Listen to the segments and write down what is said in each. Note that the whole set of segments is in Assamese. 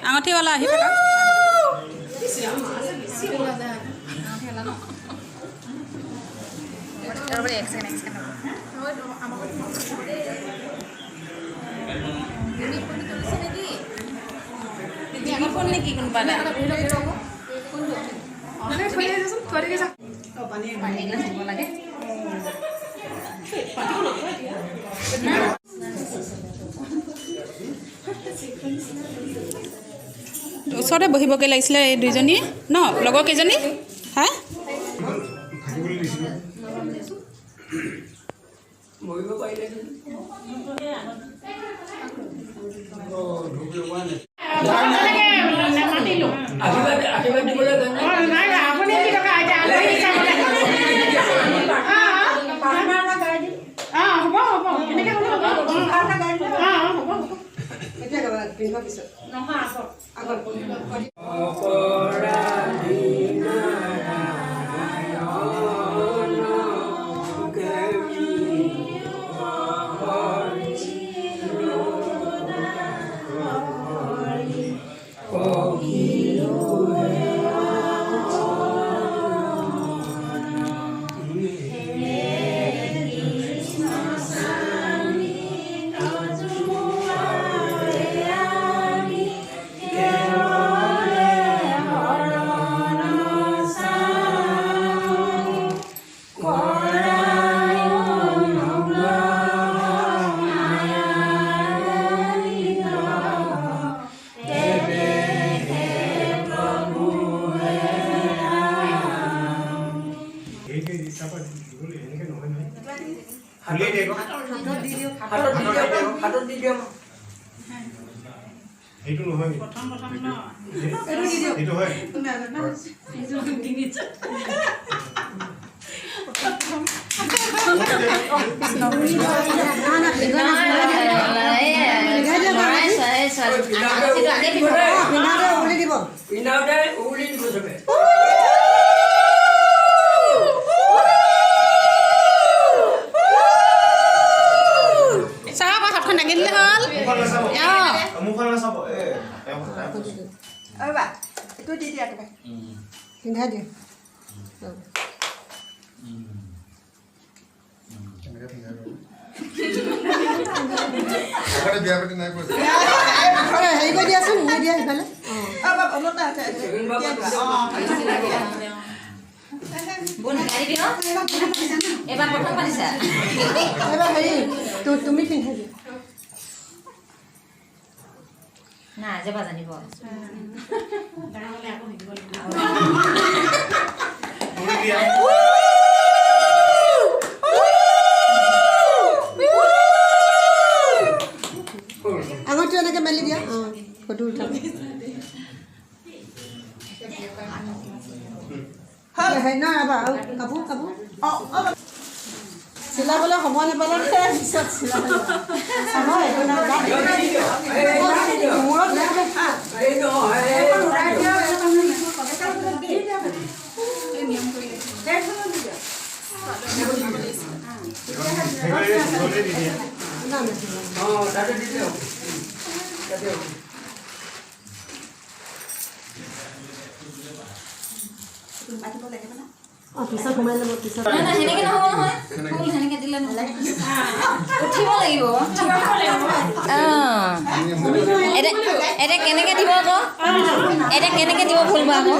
आंगठी वाला आही थाका एक सेकंड फोन ने की कोन बाला अने फले जसम थोड़े के पानी ग्लास দিব লাগে ওচৰতে বহিবকে লাগিছিলে এই দুইজনী ন লগৰ কেইজনী হা বহিব পাৰিলে এইটো নহয় প্ৰথম ন এইটো হয় তুমি আগত না এইটো ডিঙিছে পিন্ধাই দিওঁ হেৰি কৰি দিয়াচোন মই দিয়া সেইফালে হেৰি তুমি পিন্ধাই দিয়া না যাবা জানিব আঙুঠিটো এনেকৈ মেলি দিয়া ফটো উঠাব হেৰি নহয় ৰ'বা আৰু কাপোৰ কাপোৰ চিলাবলৈ সময় নাপালে পিছত চিলাব মূৰত পিছত সোমাই ল'ব পিছত নাই নাই সেনেকে নহ'ব নহয় ফুল সেনেকে দিলে নালাগে উঠিব লাগিব এতিয়া কেনেকে দিব আকৌ এতিয়া কেনেকে দিব ফুলব আকৌ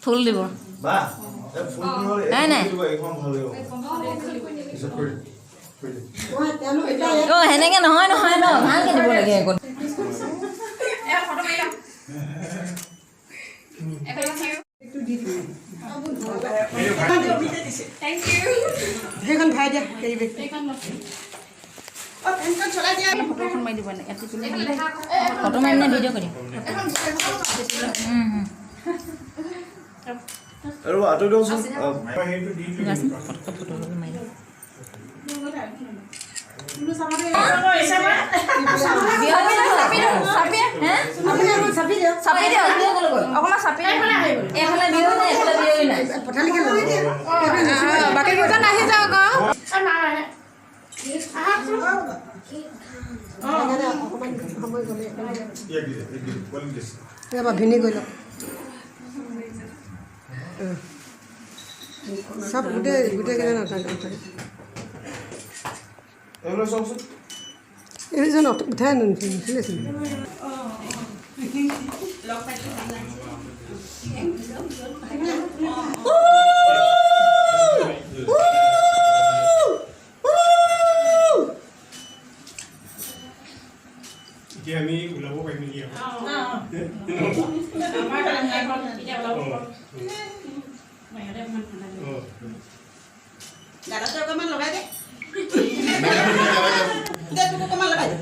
ফুল দিব নাই নাই অ' সেনেকে নহয় নহয় ন ভালকে দিব লাগে আকৌ সেইখন ভাই দিয়া কেৰি বেগ ফটোখন মাৰি দিব ফটো মাৰিম নে ভিডিঅ' কৰিম আৰু আঁতৰি দিয়কচোন সেইটো দি বাকী কেইজন আহি যাওক অকণমান সময় গ'লে ভিনি গৈ লওক চব গোটেইকেইজন এইজন উঠাই নুঠিলেচোন এতিয়া আমি ওলাব পাৰিম নেকি দাদাটো অকণমান লগাই দে অকণমান লগাই দে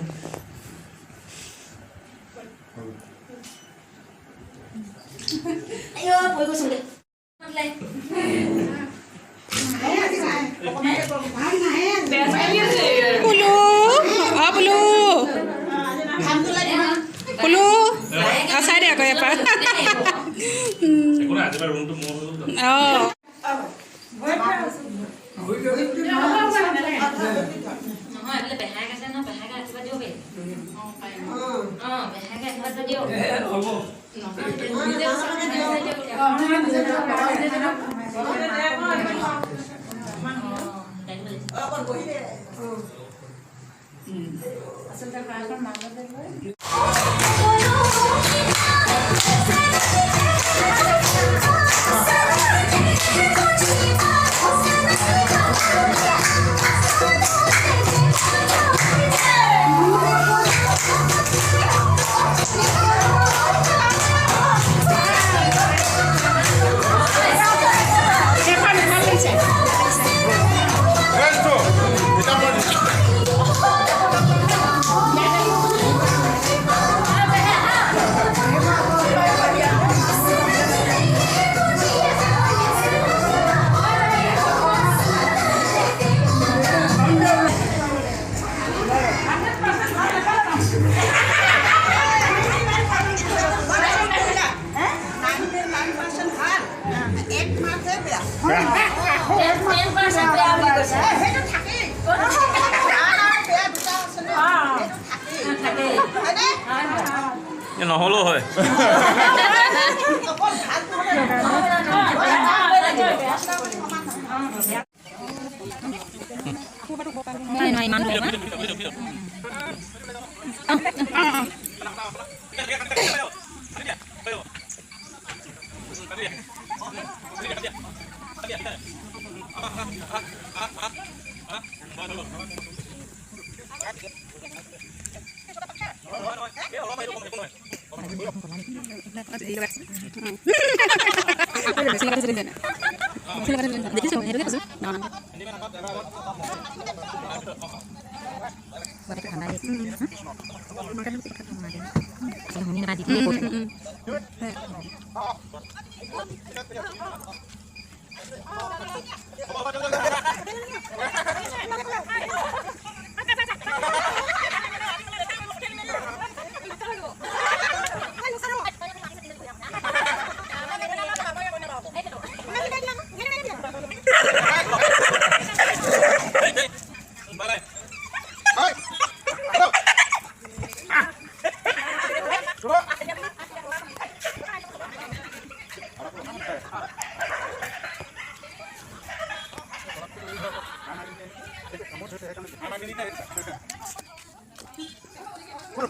পুলু পুলু পুলু চাই দে আকৌ এপাৰ অঁ নহয় এইফালে বেহাগ আছে নহয় বেহাগে ৰাতিপুৱা দিব পাৰিম অঁ বেহাগে ৰাতিপুৱা দিয়ক নহ'লেও হয় Bye. কোন